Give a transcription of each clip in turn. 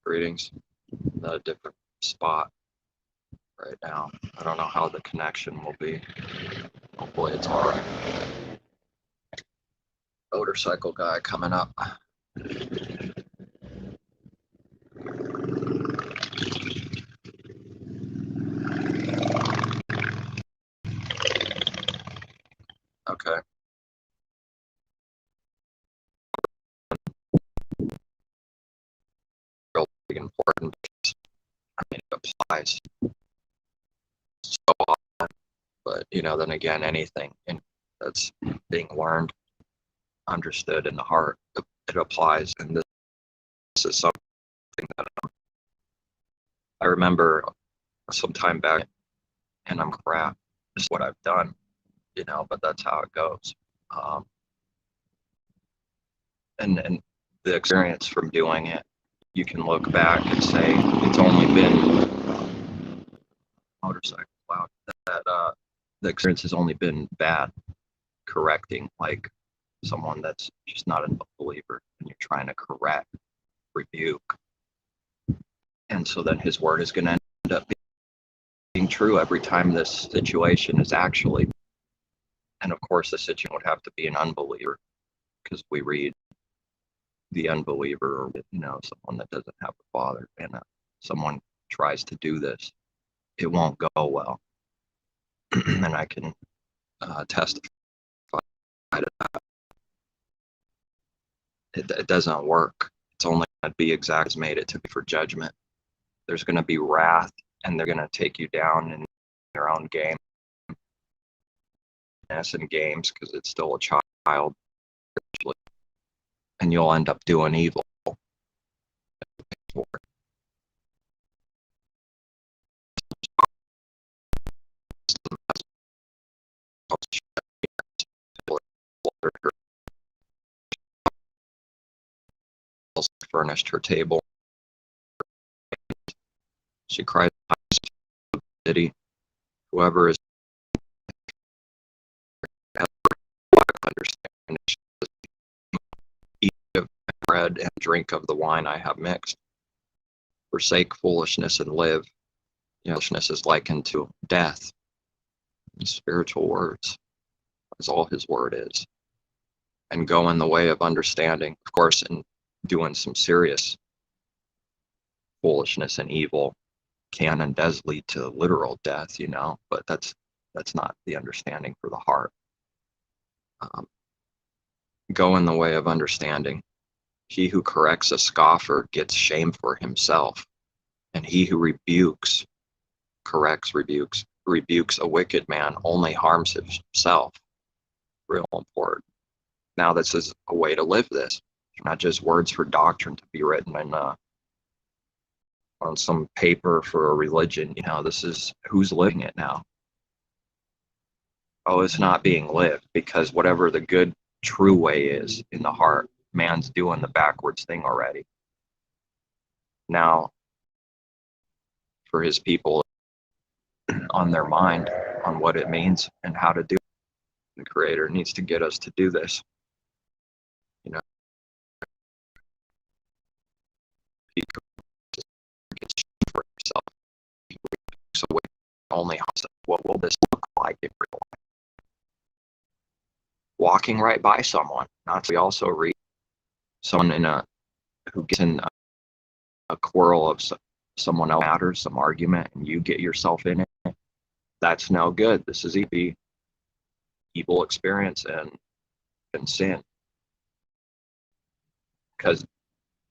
Greetings. At a different spot right now. I don't know how the connection will be. Hopefully it's all right. Motorcycle guy coming up. Okay. Really important. I mean, it applies so often, but then again, anything that's being learned, understood in the heart, it applies. And this is something that I remember some time back, and I'm crap. This is what I've done, but that's how it goes. And the experience from doing it, you can look back and say it's only been motorcycle. Wow, that the experience has only been bad. Correcting like someone that's just not a believer, and you're trying to correct, rebuke, and so then His word is going to end up being true every time this situation is actually. And of course, the situation would have to be an unbeliever, because we read the unbeliever, or someone that doesn't have a father, and someone tries to do this, it won't go well. And I can testify to that. It doesn't work. It's only going to be exact as made it to be for judgment. There's going to be wrath, and they're going to take you down in your own game. And games, because it's still a child, and you'll end up doing evil. Furnished her table. She cried, "Pity, whoever is understanding, eat of bread and drink of the wine I have mixed. Forsake foolishness and live." Foolishness is likened to death. Spiritual words is all His word is. And go in the way of understanding, of course, and doing some serious foolishness and evil can and does lead to literal death, but that's not the understanding for the heart. Go in the way of understanding. He who corrects a scoffer gets shame for himself, and he who rebukes a wicked man only harms himself. Real important. Now, this is a way to live this, not just words for doctrine to be written in on some paper for a religion. This is who's living it now. Oh, it's not being lived, because whatever the good, true way is in the heart, man's doing the backwards thing already. Now, for His people, on their mind, on what it means and how to do it, the Creator needs to get us to do this. He gets for himself. So only what will this look like in real life? Walking right by someone. We also read someone who gets in a quarrel of someone else matters, some argument, and you get yourself in it. That's no good. This is evil experience and sin. Because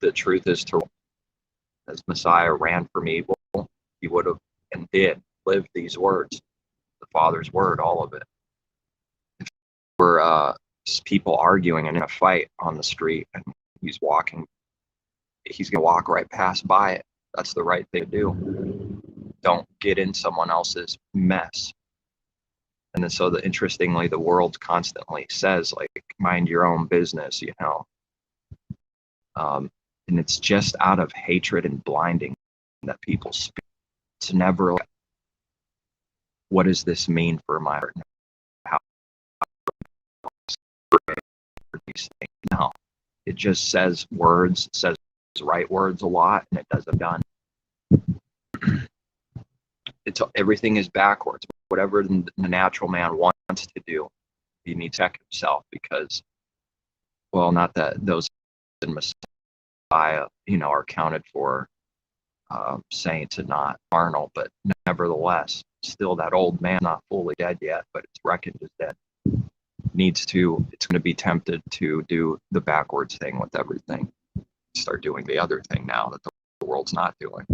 the truth is, as Messiah ran from evil, He would have and did live these words, the Father's word, all of it. If we're people arguing and in a fight on the street, and he's going to walk right by it. That's the right thing to do. Don't get in someone else's mess. And then interestingly, the world constantly says, like, mind your own business, and it's just out of hatred and blinding that people speak. It's never like, what does this mean for my heart? How these things? No, it just says words, says right words a lot and it doesn't done. Everything is backwards. Whatever the natural man wants to do, he needs to check himself because, well, not that those in Messiah, are counted for saints and not carnal, but nevertheless, still that old man, not fully dead yet, but it's reckoned as dead, it's going to be tempted to do the backwards thing with everything. Start doing the other thing now that the world's not doing.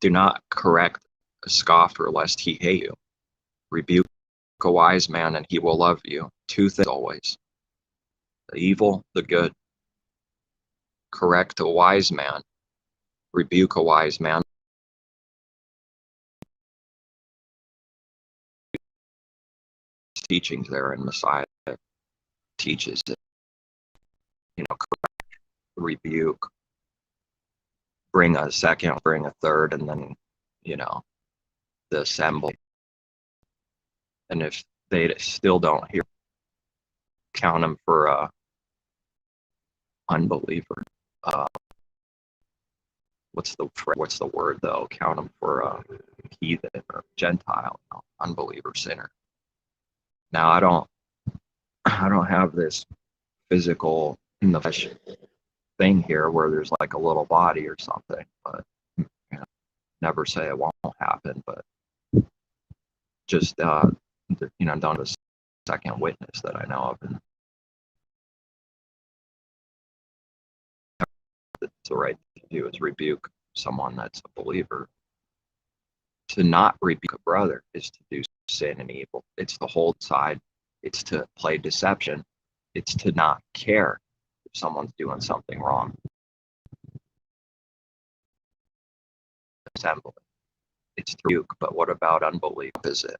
Do not correct a scoffer lest he hate you. Rebuke a wise man and he will love you. Two things always: the evil, the good. Correct a wise man. Rebuke a wise man. Teachings there in Messiah teaches it. Correct, rebuke, bring a second, bring a third, and then, the assembly. And if they still don't hear, count them for a unbeliever. What's the word though? Count them for a heathen or Gentile, unbeliever, sinner. Now I don't have this physical in the flesh thing here where there's like a little body or something, but never say it won't happen. But just don't a second witness that I know of, and it's the right thing to do is rebuke someone that's a believer. To not rebuke a brother is to do sin and evil. It's to hold side. It's to play deception. It's to not care if someone's doing something wrong. Assembly. It's to rebuke, but what about unbelief? Is it?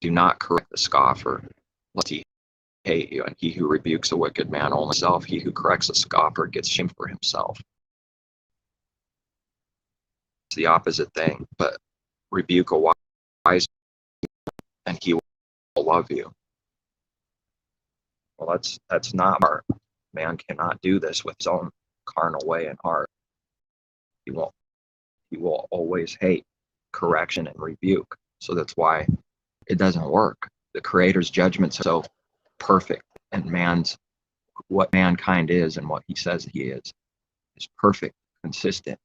Do not correct the scoffer, lest he hate you, and he who rebukes a wicked man only himself. He who corrects a scoffer gets shame for himself. It's the opposite thing, but rebuke a wise and he will love you. Well, that's not heart. Man cannot do this with his own carnal way and heart. He will always hate correction and rebuke. So that's why it doesn't work. The Creator's judgments are so perfect, and what mankind is and what he says he is perfect, consistent.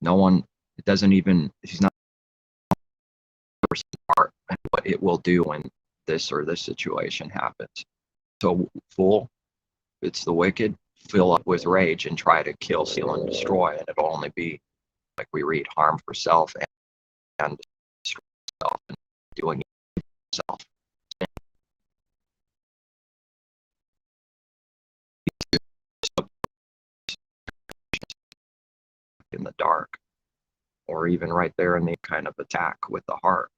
No one, he's not smart at what it will do when this or this situation happens. So fool, it's the wicked, fill up with rage and try to kill, steal, and destroy, and it'll only be, like we read, harm for self and destroy self and doing it self. In the dark, or even right there in the kind of attack with the heart,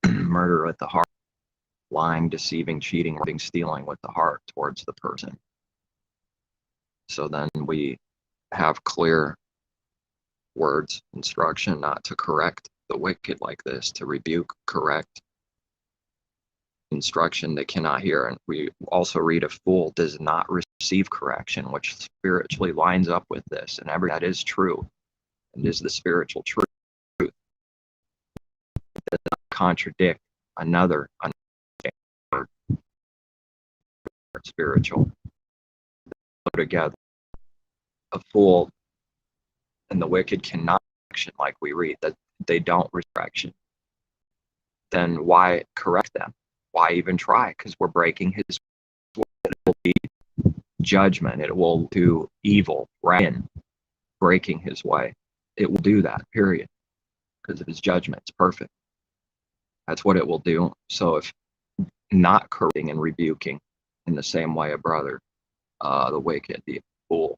murder with the heart, lying, deceiving, cheating, robbing, stealing with the heart towards the person. So then we have clear words, instruction not to correct the wicked like this, to rebuke, correct, instruction they cannot hear. And we also read a fool does not receive correction, which spiritually lines up with this, and that is true and is the spiritual truth. It does not contradict another spiritual. Go together. A fool and the wicked cannot action, like we read that they don't correction. Then why correct them? Why even try? Because we're breaking his word. It will be judgment. It will do evil, right? Breaking his way. It will do that, period. Because of his judgment. It's perfect. That's what it will do. So if not correcting and rebuking in the same way a brother, the wicked, the fool,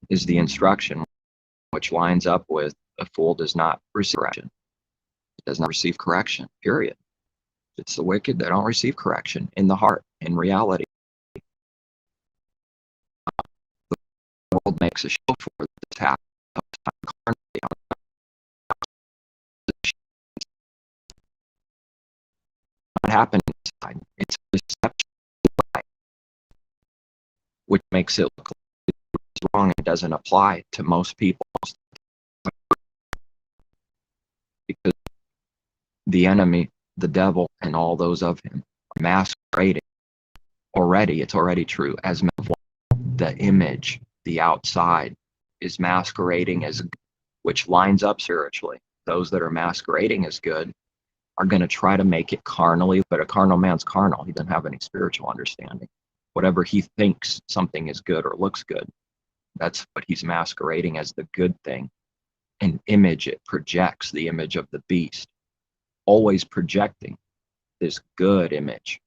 is the instruction which lines up with a fool does not receive correction. It does not receive correction, period. It's the wicked that don't receive correction in the heart, in reality. The world makes a show for this happen. What happened inside? It's deception. which makes it look like it's wrong and doesn't apply to most people, because the enemy, the devil, and all those of him are masquerading already. It's already true as the image, the outside, is masquerading as, which lines up spiritually. Those that are masquerading as good are going to try to make it carnally, but a carnal man's carnal. He doesn't have any spiritual understanding. Whatever he thinks something is good or looks good, that's what he's masquerading as the good thing. An image, it projects the image of the beast, always projecting this good image.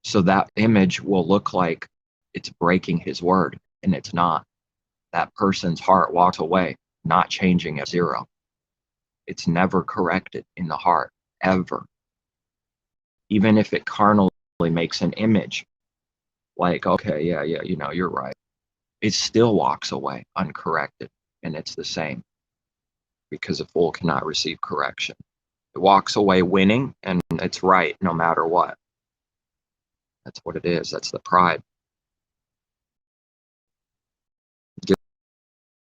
So that image will look like it's breaking his word, and it's not. That person's heart walks away, not changing at zero. It's never corrected in the heart, ever. Even if it carnally makes an image, like, okay, yeah, you're right. It still walks away uncorrected, and it's the same, because a fool cannot receive correction. It walks away winning, and it's right no matter what. That's what it is. That's the pride. Give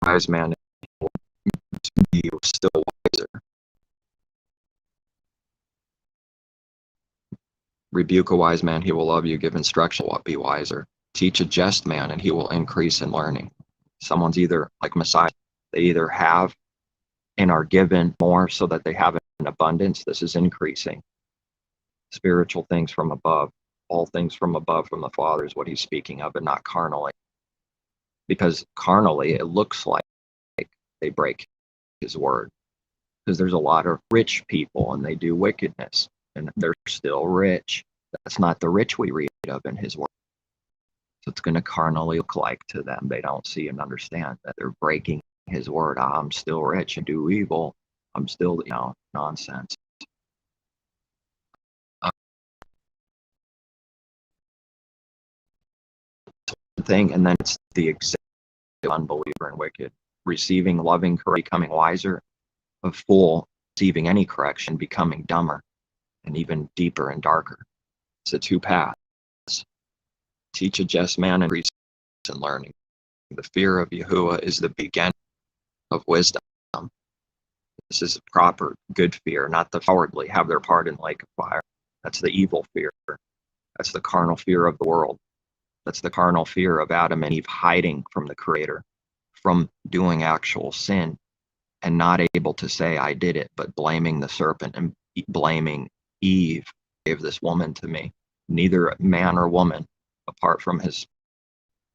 a wise man to be still wiser. Rebuke a wise man, he will love you. Give instruction, will be wiser. Teach a just man, and he will increase in learning. Someone's either like Messiah, they either have and are given more so that they have an abundance. This is increasing. Spiritual things from above, all things from above from the Father is what he's speaking of, and not carnally. Because carnally, it looks like they break his word. Because there's a lot of rich people and they do wickedness, and they're still rich. That's not the rich we read of in his word. So it's going to carnally look like to them. They don't see and understand that they're breaking his word. I'm still rich and do evil. I'm still, nonsense. Thing, and then it's the exact unbeliever and wicked, receiving loving correction, becoming wiser, a fool receiving any correction, becoming dumber, and even deeper and darker. It's a two paths. Teach a just man and increase in learning. The fear of Yahuwah is the beginning of wisdom. This is a proper, good fear, not the cowardly have their part in lake of fire. That's the evil fear. That's the carnal fear of the world. That's the carnal fear of Adam and Eve hiding from the Creator, from doing actual sin, and not able to say, I did it, but blaming the serpent and blaming Eve, gave this woman to me. Neither man or woman, apart from his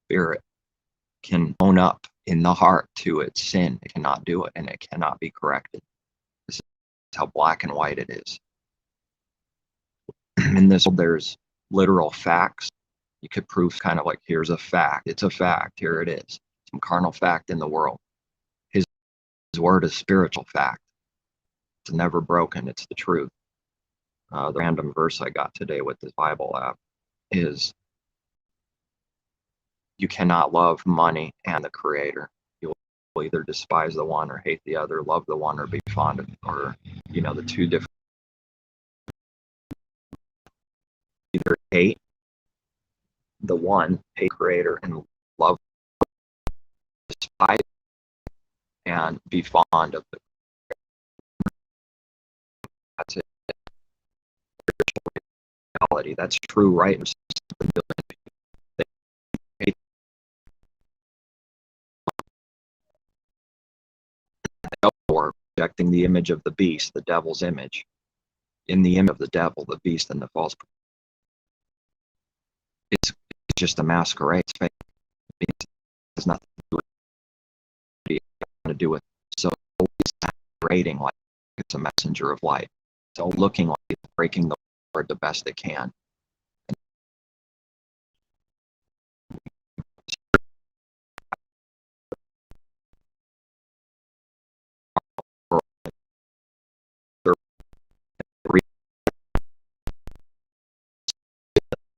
spirit, can own up in the heart to its sin. It cannot do it, and it cannot be corrected. This is how black and white it is. In this, there's literal facts. You could prove kind of like, here's a fact. It's a fact. Here it is. Some carnal fact in the world. His word is spiritual fact. It's never broken. It's the truth. The random verse I got today with this Bible app is, you cannot love money and the Creator. You will either despise the one or hate the other, love the one or be fond of, or, the two different. Either hate the one, hate Creator, and love, despise, and be fond of the. That's it. Reality. That's true, right? Or projecting the image of the beast, the devil's image, in the image of the devil, the beast, and the false. It's just a masquerade. It's fake. It has nothing to do with it. So it's masquerading like it's a messenger of light. So looking like it's breaking the word the best it can.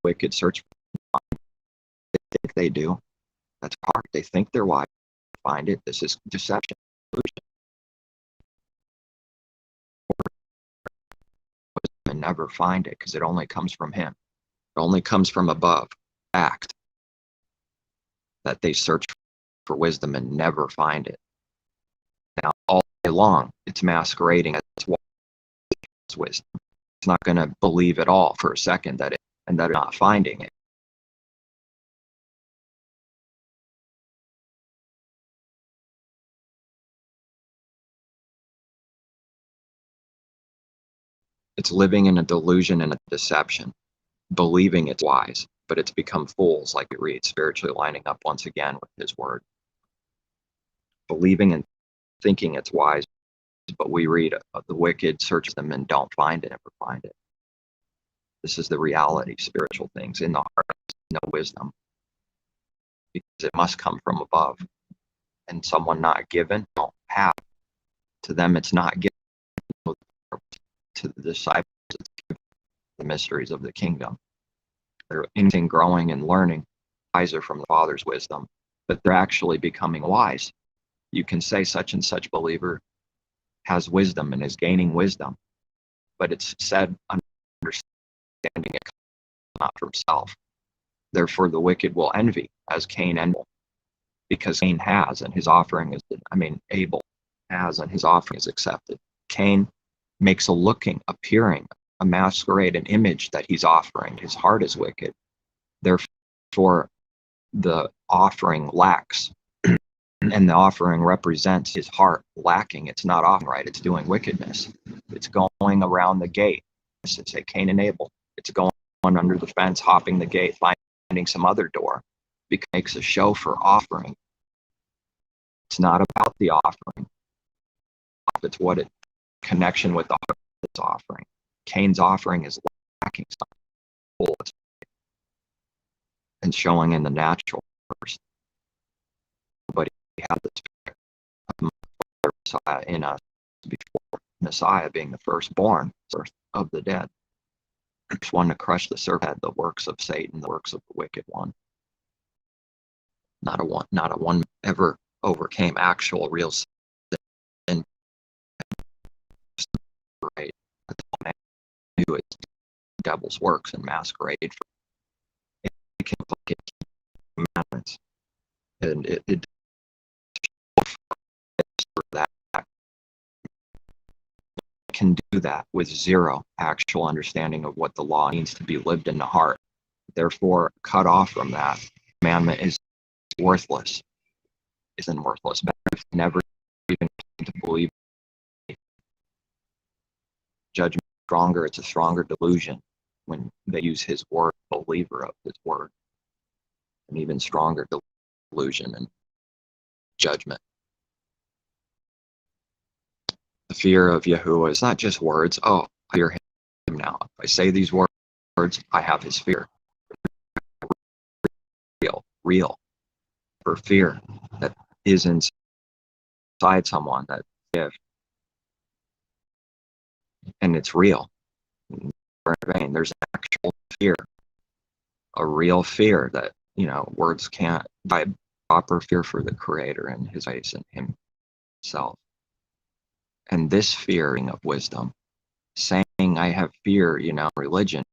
Wicked search for it. They think they do. That's hard. They think they're wise. Find it. This is deception. And never find it, because it only comes from him. It only comes from above. Fact. that they search for wisdom and never find it. Now, all day long, it's masquerading as wisdom. It's not going to believe at all for a second that it's not finding it. It's living in a delusion and a deception, believing it's wise, but it's become fools, like we read, spiritually lining up once again with his word. Believing and thinking it's wise, but we read the wicked search them and don't find it, never find it. This is the reality, spiritual things. In the heart, no wisdom, because it must come from above. And someone not given, don't have. To them, it's not given. To the disciples, it's given the mysteries of the kingdom. They're anything growing and learning, wiser from the Father's wisdom, but they're actually becoming wise. You can say such and such believer has wisdom and is gaining wisdom, but it's said understanding it not from self. Therefore, the wicked will envy, as Cain envied, because Cain has, and his offering is, Abel has, and his offering is accepted. Cain makes a looking, appearing, a masquerade, an image that he's offering. His heart is wicked. Therefore, the offering lacks, and the offering represents his heart lacking. It's not offering right. It's doing wickedness. It's going around the gate. It's a Cain and Abel. It's going under the fence, hopping the gate, finding some other door, because it makes a show for offering. It's not about the offering. It's what it connection with the heart is offering. Cain's offering is lacking something and showing in the natural first. But he had the spirit of Messiah in us before Messiah being the firstborn of the dead. First one to crush the serpent, the works of Satan, the works of the wicked one. Not a one ever overcame actual real sin. Right. I knew it's devil's works and masquerade for it became like commandments. And it that can do that with zero actual understanding of what the law needs to be lived in the heart. Therefore, cut off from that commandment is worthless. Isn't worthless. But never even to believe. Judgment stronger. It's a stronger delusion when they use his word, believer of his word, an even stronger delusion and judgment. The fear of Yahuwah is not just words. Oh, I fear him now. If I say these words, I have his fear. Real. For fear that is inside someone that gives. And it's real. There's an actual fear, a real fear that, words can't buy. Proper fear for the Creator and his ways and himself. And this fearing of wisdom, saying I have fear, religion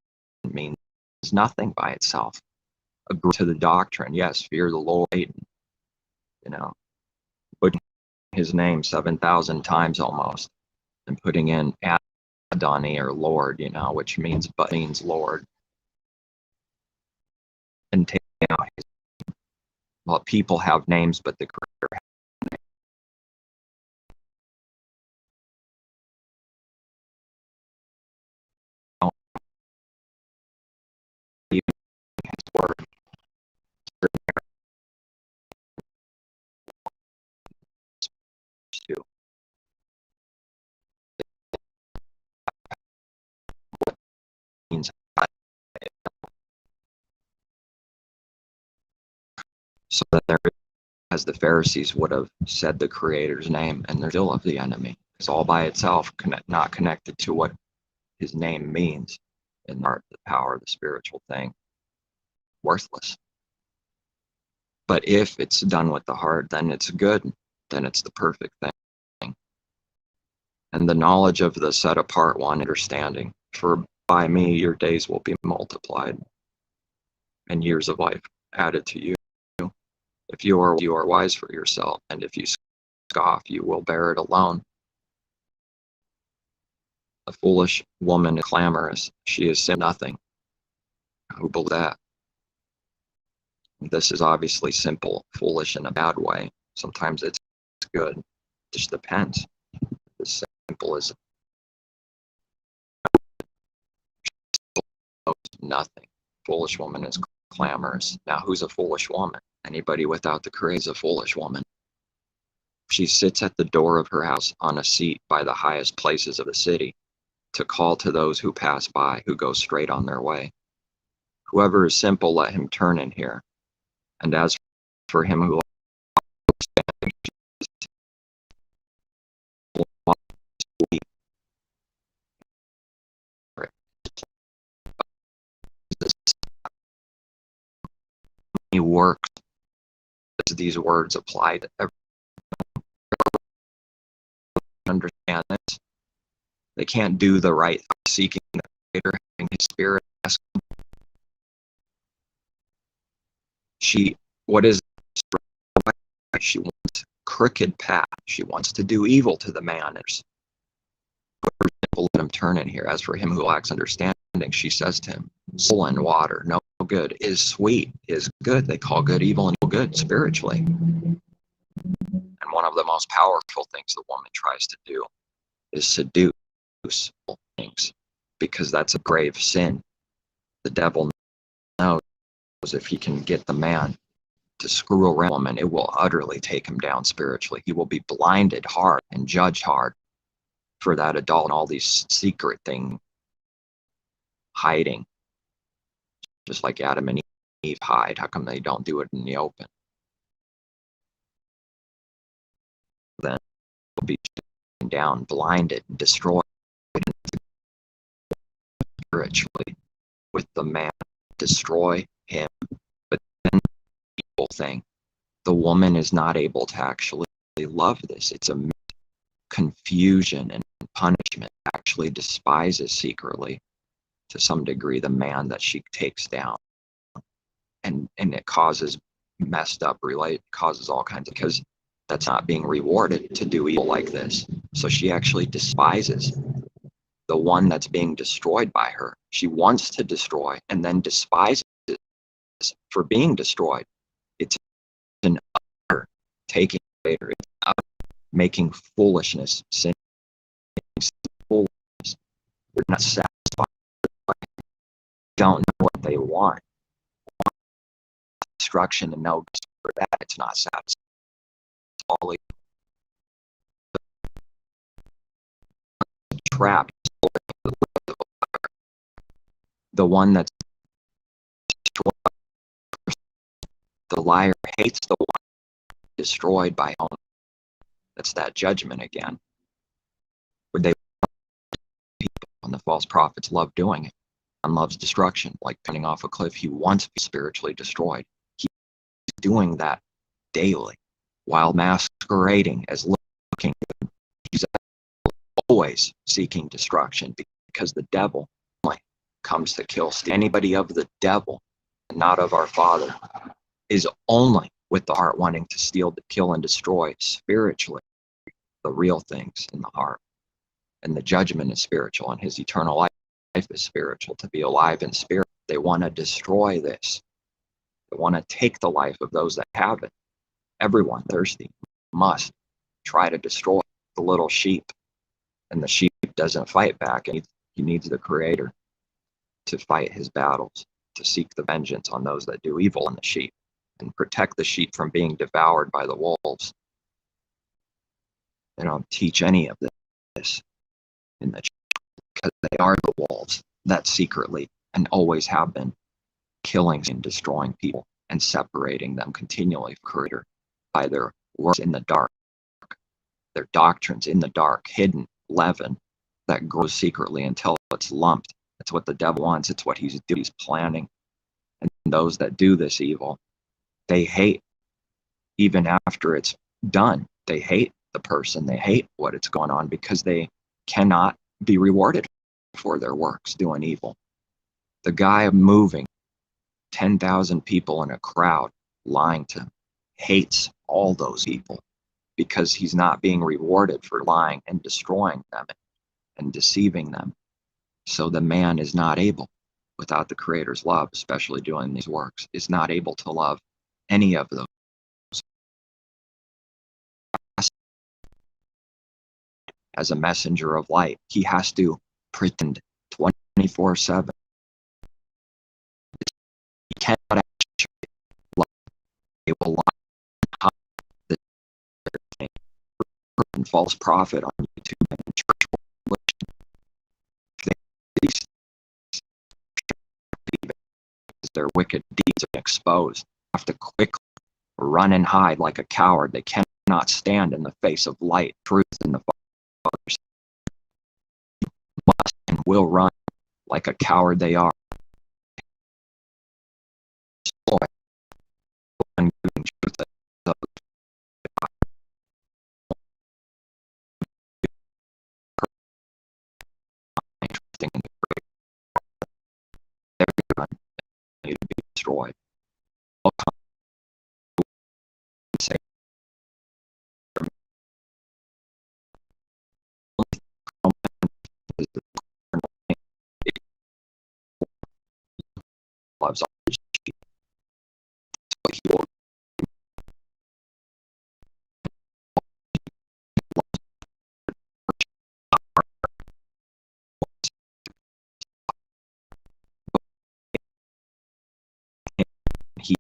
means nothing by itself. Agree to the doctrine, yes, fear the Lord, putting his name 7,000 times almost, and putting in Adoni or Lord, which means Lord, and taking out his. Well, people have names, but the Creator has his word. So that there, as the Pharisees would have said the Creator's name, and they're still of the enemy. It's all by itself, not connected to what his name means in the power of the spiritual thing. Worthless. But if it's done with the heart, then it's good. Then it's the perfect thing. And the knowledge of the set apart one, understanding. For by me your days will be multiplied, and years of life added to you. If you are wise for yourself, and if you scoff, you will bear it alone. A foolish woman is clamorous. She has said nothing. Who believes that? This is obviously simple, foolish in a bad way. Sometimes it's good. It just depends. As simple as nothing. Foolish woman is clamorous. Now, who's a foolish woman? Anybody without the Creator is a foolish woman. She sits at the door of her house on a seat by the highest places of the city to call to those who pass by, who go straight on their way. Whoever is simple, let him turn in here. And as for him who he works, these words apply to everyone. Understand this? They can't do the right thing, seeking the Creator, having His Spirit. What is she wants crooked path. She wants to do evil to the man. Let him turn in here. As for him who lacks understanding, she says to him, soul and water, no good, is sweet, is good. They call good evil and evil good spiritually. And one of the most powerful things the woman tries to do is seduce things, because that's a grave sin. The devil knows if he can get the man to screw around a woman, it will utterly take him down spiritually. He will be blinded hard and judged hard for that adult and all these secret things hiding. Just like Adam and Eve hide. How come they don't do it in the open? Then will be down, blinded, destroyed spiritually with the man. Destroy him. But then the evil thing, the woman is not able to actually love this. It's a confusion and punishment. Actually despises secretly to some degree the man that she takes down, and it causes messed up causes all kinds of, because that's not being rewarded to do evil like this. So she actually despises the one that's being destroyed by her. She wants to destroy and then despises for being destroyed. It's an utter taking later. It's making foolishness, sin, foolishness. They're not satisfied. Don't know what they want. Destruction and no for that. It's not satisfied. All trapped. The one that's the liar hates the one destroyed by own. That's that judgment again. Would they people and the false prophets love doing it? And loves destruction, like cutting off a cliff. He wants to be spiritually destroyed. He's doing that daily while masquerading as looking. He's always seeking destruction, because the devil comes to kill. Anybody of the devil, not of our Father, is only with the heart wanting to steal, to kill, and destroy spiritually the real things in the heart. And the judgment is spiritual, and his eternal life is spiritual, to be alive in spirit. They want to destroy this. They want to take the life of those that have it. Everyone thirsty must try to destroy the little sheep, and the sheep doesn't fight back, and he needs the Creator to fight his battles, to seek the vengeance on those that do evil in the sheep, and protect the sheep from being devoured by the wolves. They don't teach any of this in the church, because they are the wolves that secretly and always have been killing and destroying people and separating them continually from Creator by their works in the dark, their doctrines in the dark, hidden leaven that grows secretly until it's lumped. That's what the devil wants. It's what he's doing. He's planning. And those that do this evil, they hate even after it's done. They hate the person. They hate what it's going on, because they cannot be rewarded for their works doing evil. The guy moving 10,000 people in a crowd, lying to hates all those people because he's not being rewarded for lying and destroying them and deceiving them. So the man is not able, without the Creator's love, especially doing these works, is not able to love any of those. As a messenger of light, he has to pretend 24/7. He cannot actually love. They will lie and false prophet on YouTube and church. Their wicked deeds are exposed. They have to quickly run and hide like a coward. They cannot stand in the face of light, truth, and the Father's. Must and will run like a coward they are. Everyone need to be destroyed. Loves all his sheep. So he will he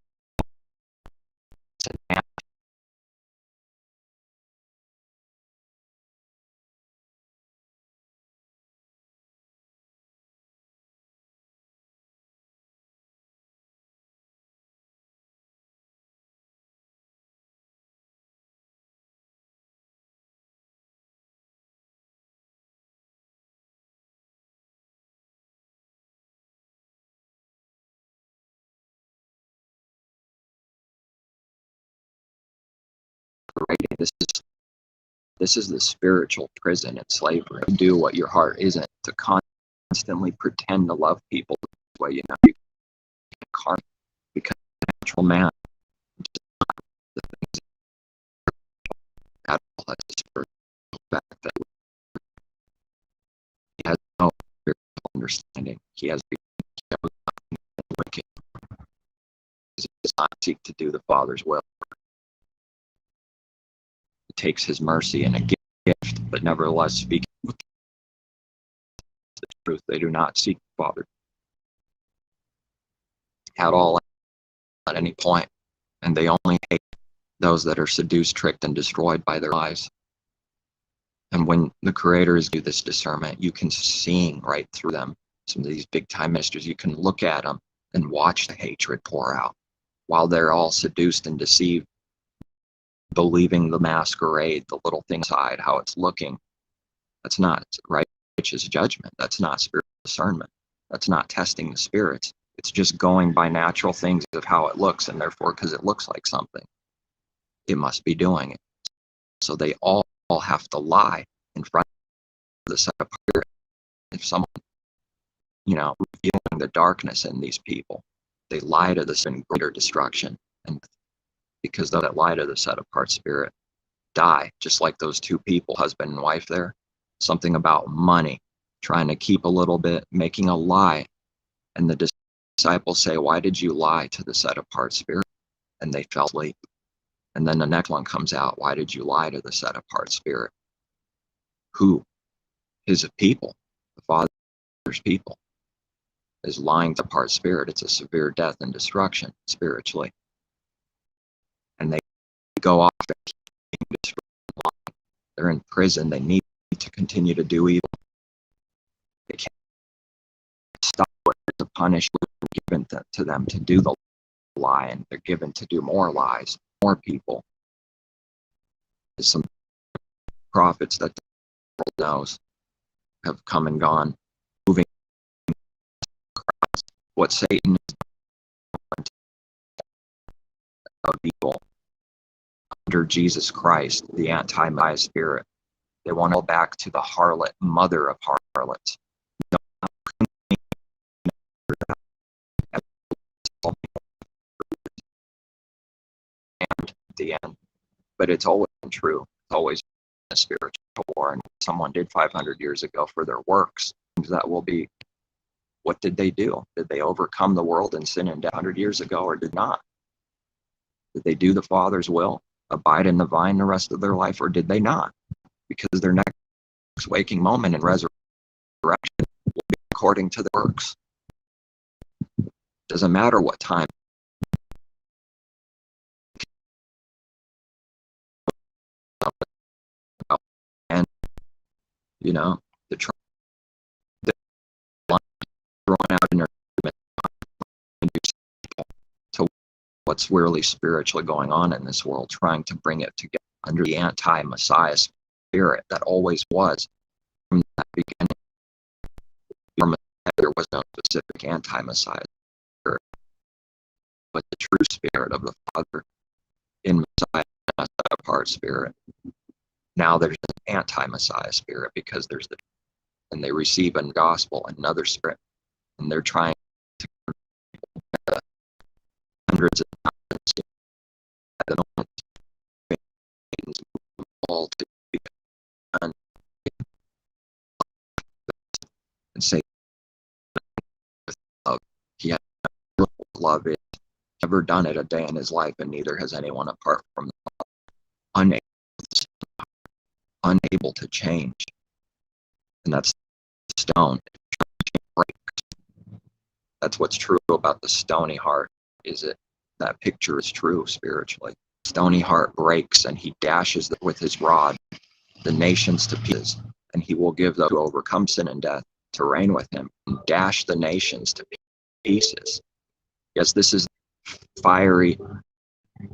this is the spiritual prison and slavery. Do what your heart isn't, to constantly pretend to love people this way. You can't, because natural man, the things that has a spiritual fact that he has no spiritual understanding. He has nothing wicked. He does not seek to do the Father's will. He takes his mercy and a gift, but nevertheless speaking the truth. They do not seek the Father at all at any point, and they only hate those that are seduced, tricked, and destroyed by their lies. And when the creators do this discernment, you can see right through them. Some of these big time ministers, you can look at them and watch the hatred pour out while they're all seduced and deceived, believing the masquerade, the little thing inside, how it's looking. That's not righteous judgment. That's not spiritual discernment. That's not testing the spirits. It's just going by natural things of how it looks, and therefore, because it looks like something, it must be doing it. So they all have to lie in front of the set apart. If someone, revealing the darkness in these people, they lie to this in greater destruction. And because those that lie to the set apart spirit die, just like those two people, husband and wife there. Something about money, trying to keep a little bit, making a lie. And the disciples say, why did you lie to the set apart spirit? And they fell asleep. And then the next one comes out, why did you lie to the set apart spirit? Who? His people, the Father's people, is lying to apart spirit. It's a severe death and destruction spiritually. And they go off, they're in prison, they need to continue to do evil. They can't stop it. The punishment given to them to do the lie, and they're given to do more lies, more people. There's some prophets that the world knows have come and gone, moving what Satan is doing of evil under Jesus Christ, the anti-Messiah spirit. They want to go back to the harlot, mother of harlots. And end. But it's always been true. It's always been a spiritual war. And someone did 500 years ago for their works, that will be, what did they do? Did they overcome the world and sin and death 100 years ago, or did not? Did they do the Father's will, abide in the vine the rest of their life, or did they not? Because their next waking moment in resurrection will be according to the works. Doesn't matter what time. And, you know, the thrown out in their to what's really spiritually going on in this world, trying to bring it together under the anti-Messiah spirit that always was from that beginning. There was no specific anti-Messiah spirit, but the true spirit of the Father in Messiah, not a part spirit. Now there's an anti-Messiah spirit because there's and they receive a gospel, another spirit, and they're trying to hundreds of thousands at the moment, all to be done and say love. He has love it. Never done it a day in his life, and neither has anyone apart from the Father. Unable to change. And that's the stone. That's what's true about the stony heart, is it? That picture is true spiritually. Stony heart breaks, and he dashes with his rod the nations to pieces, and he will give those who overcome sin and death to reign with him and dash the nations to pieces. Yes, this is fiery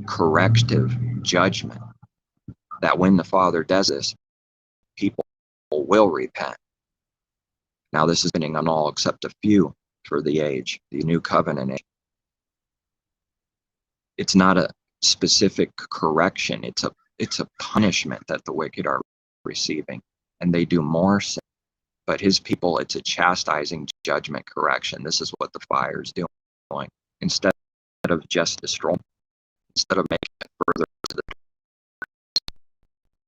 corrective judgment, that when the Father does this, people will repent. Now this is happening on all except a few for the age, the new covenant age. It's not a specific correction, it's a punishment that the wicked are receiving, and they do more sin. But his people, it's a chastising judgment correction. This is what the fire is doing. Instead of just destroying, instead of making it further to the.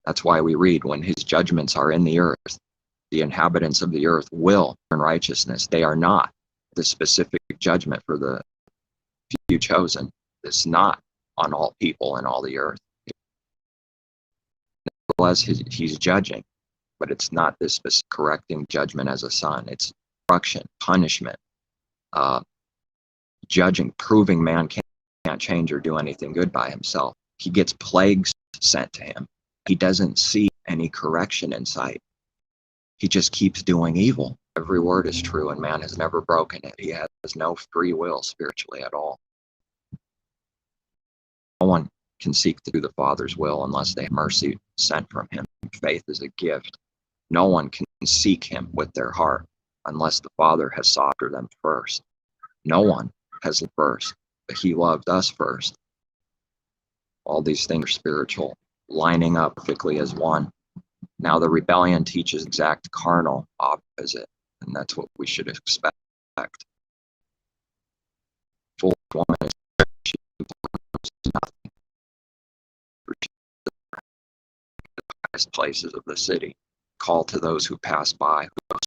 That's why we read, when his judgments are in the earth, the inhabitants of the earth will earn righteousness. They are not the specific judgment for the few chosen. It's not on all people and all the earth. Nevertheless, he's judging, but it's not this specific correcting judgment as a son. It's correction, punishment, judging, proving man can't change or do anything good by himself. He gets plagues sent to him. He doesn't see any correction in sight. He just keeps doing evil. Every word is true, and man has never broken it. He has no free will spiritually at all. No one can seek to do the Father's will unless they have mercy sent from him. Faith is a gift. No one can seek him with their heart unless the Father has sought after them first. No one has loved first, but he loved us first. All these things are spiritual, lining up perfectly as one. Now the rebellion teaches exact carnal opposite, and that's what we should expect. Full woman is nothing. The highest places of the city, call to those who pass by, who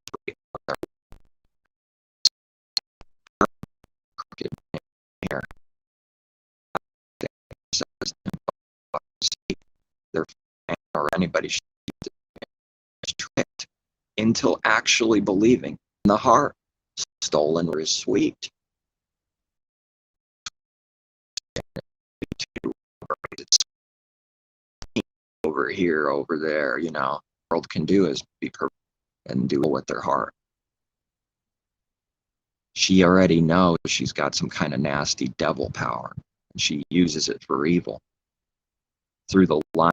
here. Or anybody should be tricked until actually believing in the heart. Stolen is sweet. Over here, over there, you know, the world can do is be perfect and do with their heart. She already knows she's got some kind of nasty devil power, and she uses it for evil through the lying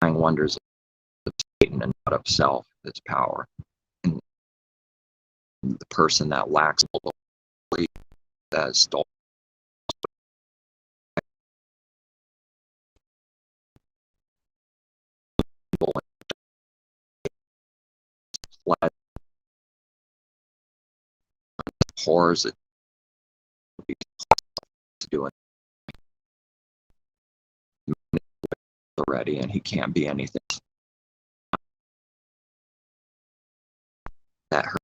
wonders of Satan and not of self, its power. And the person that lacks belief as stolen. Whores that to do it. already, and he can't be anything that her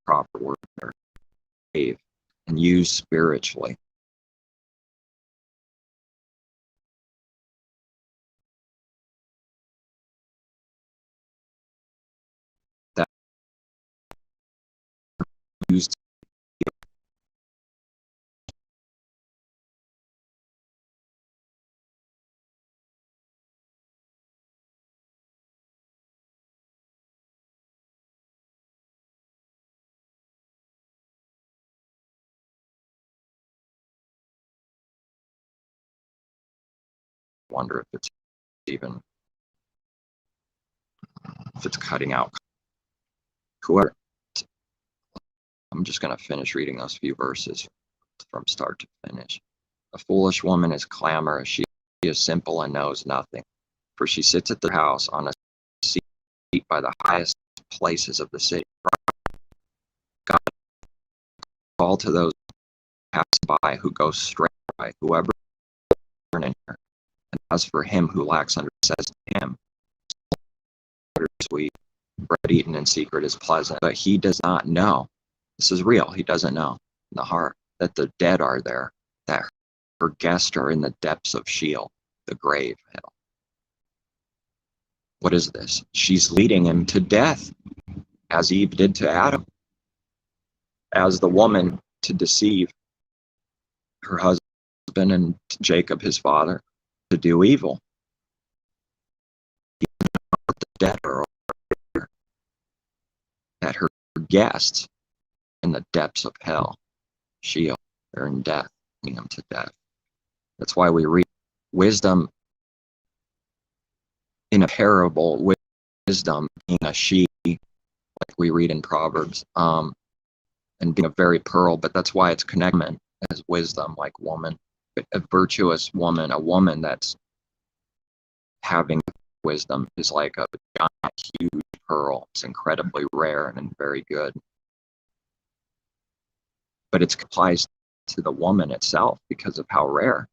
proper word or save and use spiritually. That used wonder if it's cutting out whoever. I'm just going to finish reading those few verses from start to finish. A foolish woman is clamorous. She is simple and knows nothing. For she sits at the house on a seat by the highest places of the city. God call to those who pass by, who go straight by, whoever in her. And as for him who lacks understanding, says to him, "Water is sweet, bread eaten in secret is pleasant." But he does not know. This is real. He doesn't know in the heart that the dead are there, that her guests are in the depths of Sheol, the grave, hell. What is this? She's leading him to death, as Eve did to Adam, as the woman to deceive her husband and Jacob, his father, to do evil. The dead are over, that her guests in the depths of hell, Sheol, they're in death, leading them to death. That's why we read wisdom in a parable, wisdom being a she, like we read in Proverbs, and being a very pearl, but that's why it's connected as wisdom, like woman, but a virtuous woman, a woman that's having wisdom is like a giant, huge pearl. It's incredibly rare and very good. But it applies to the woman itself because of how rare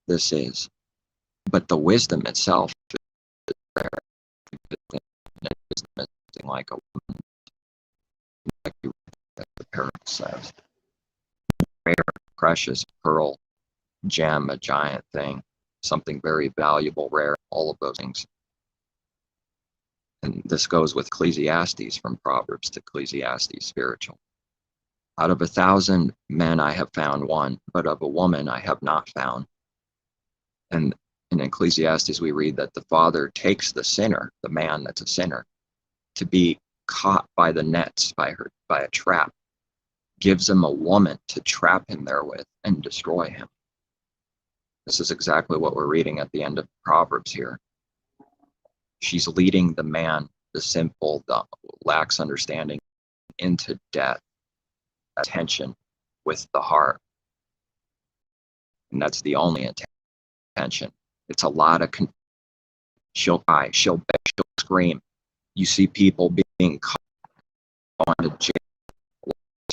this is. But the wisdom itself is rare. It is nothing like a woman, like the parable says. Rare, precious pearl, gem, a giant thing, something very valuable, rare, all of those things. And this goes with Ecclesiastes, from Proverbs to Ecclesiastes, spiritual. Out of 1,000 men I have found one, but of a woman I have not found. And in Ecclesiastes we read that the Father takes the sinner, the man that's a sinner, to be caught by the nets, by a trap, gives him a woman to trap him therewith and destroy him. This is exactly what we're reading at the end of Proverbs here. She's leading the man, the simple, the lacks understanding, into death, attention with the heart. And that's the only intention. It's a lot of she'll cry, she'll beg, she'll scream. You see people being caught on to jail,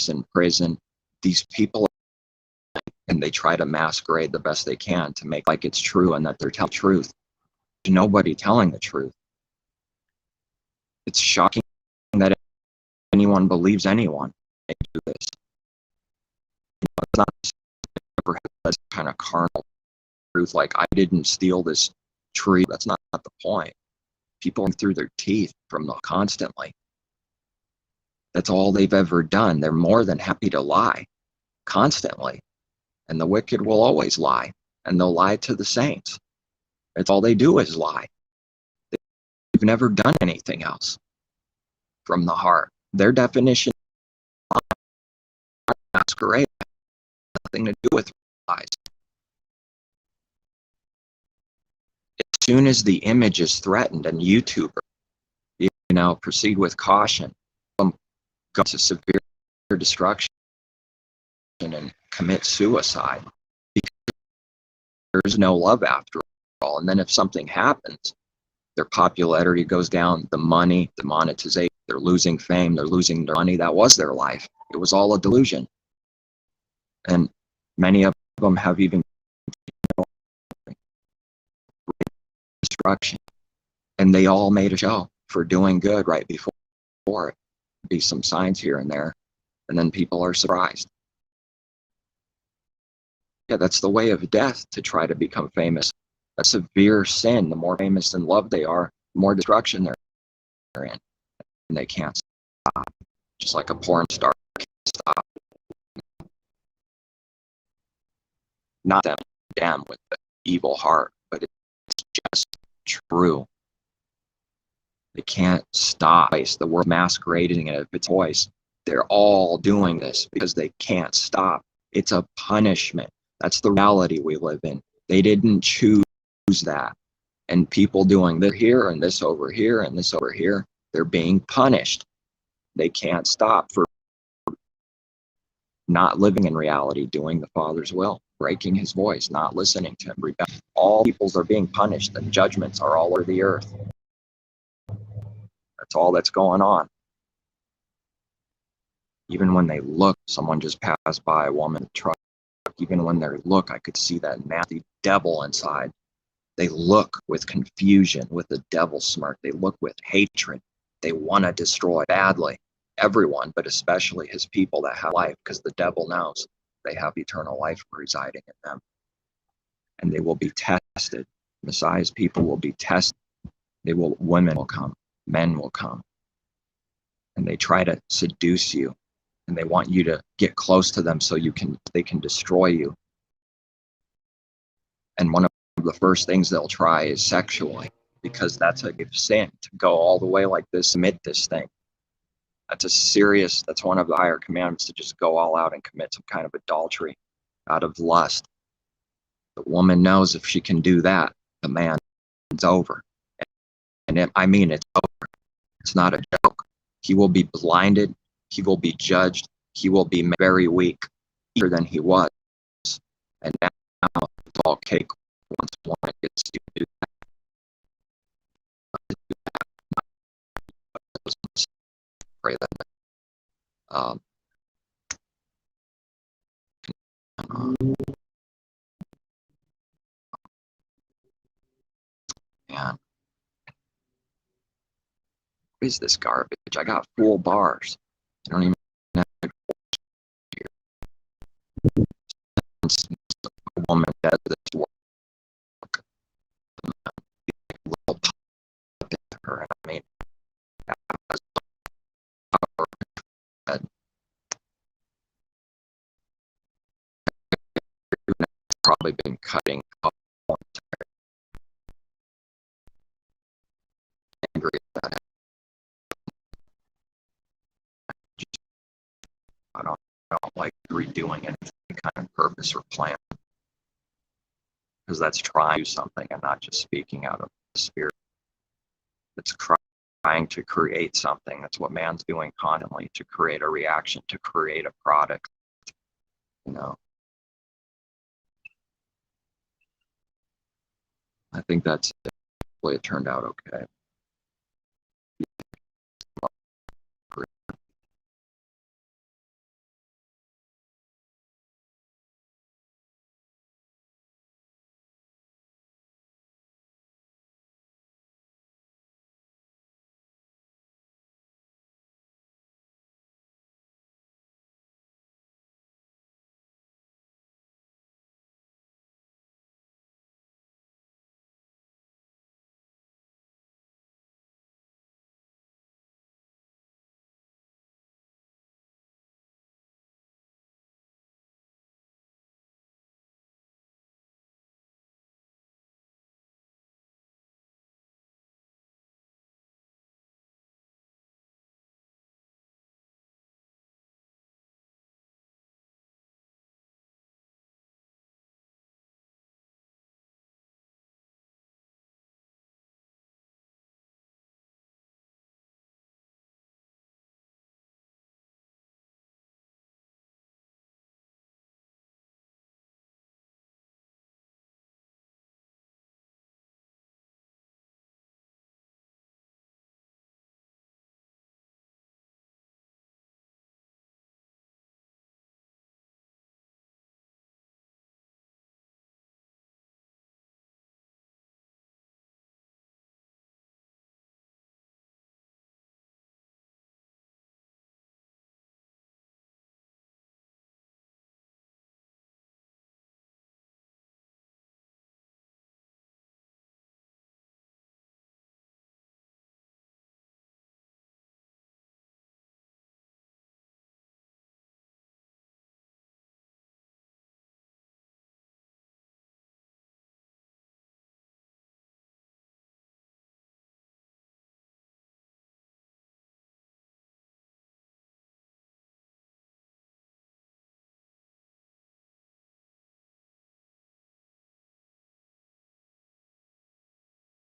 in prison. These people, and they try to masquerade the best they can to make like it's true and that they're telling the truth. There's nobody telling the truth. It's shocking that anyone believes anyone. They do this. It's not ever this kind of carnal truth, like I didn't steal this tree. That's not the point. People are through their teeth from the constantly. That's all they've ever done. They're more than happy to lie constantly. And the wicked will always lie, and they'll lie to the saints. That's all they do is lie. They've never done anything else from the heart. Their definition of masquerade has nothing to do with lies. As soon as the image is threatened, and YouTuber, proceed with caution, go to severe destruction and commit suicide, because there's no love after all. And then if something happens, their popularity goes down, the money, the monetization, they're losing fame, they're losing their money. That was their life. It was all a delusion. And many of them have even destruction, and they all made a show for doing good right before it. Be some signs here and there, and then people are surprised. Yeah, that's the way of death, to try to become famous. A severe sin. The more famous and loved they are, the more destruction they're in, and they can't stop. Just like a porn star can't stop. Not them with the evil heart, but it's just true. They can't stop. The word masquerading it of its voice. They're all doing this because they can't stop. It's a punishment. That's the reality we live in. They didn't choose that. And people doing this here and this over here and this over here, they're being punished. They can't stop for not living in reality, doing the Father's will, breaking his voice, not listening to him. All peoples are being punished, and judgments are all over the earth. That's all that's going on. Even when they look, someone just passed by, a woman in a truck. Even when they look, I could see that nasty devil inside. They look with confusion, with a devil smirk. They look with hatred. They want to destroy badly everyone, but especially his people that have life, because the devil knows they have eternal life residing in them. And they will be tested. Messiah's people will be tested. Women will come, men will come, and they try to seduce you, and they want you to get close to them so they can destroy you. And one of the first things they'll try is sexually, because that's a sin, to go all the way like this, commit this thing. That's one of the higher commandments, to just go all out and commit some kind of adultery out of lust. The woman knows if she can do that, the man's over. And it's over. It's not a joke. He will be blinded. He will be judged. He will be very weak, weaker than he was. And now it's all cake once one gets to do that. Pray that. Man, what is this garbage? I got full bars. I don't even have a woman does this work. A little pop into her. I mean, probably been cutting up. Angry at that. I don't like redoing anything kind of purpose or plan, because that's trying to do something and not just speaking out of the spirit. It's trying to create something. That's what man's doing constantly, to create a reaction, to create a product. I think that's it. Hopefully it turned out okay.